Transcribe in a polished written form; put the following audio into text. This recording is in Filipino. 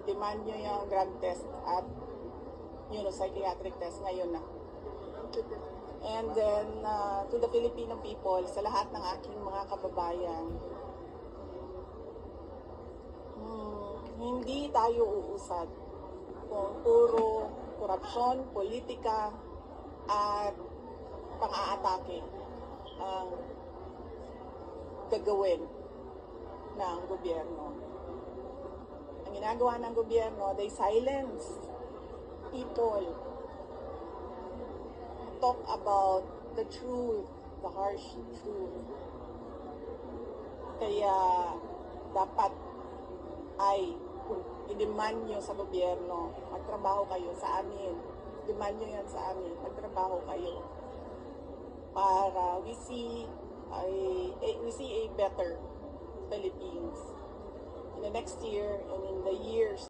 demand nyo yung drug test at psychiatric test ngayon na. And then, to the Filipino people, sa lahat ng aking mga kababayan, hindi tayo uusad kung puro korupsyon, politika, at pang-aatake ang gagawin ng gobyerno. Ang ginagawa ng gobyerno, they silence people who talk about the truth, the harsh truth. Kaya dapat ay i-demand nyo sa gobyerno, magtrabaho kayo sa amin. Demand nyo yan sa amin, magtrabaho kayo. Para we see a better Philippines in the next year and in the years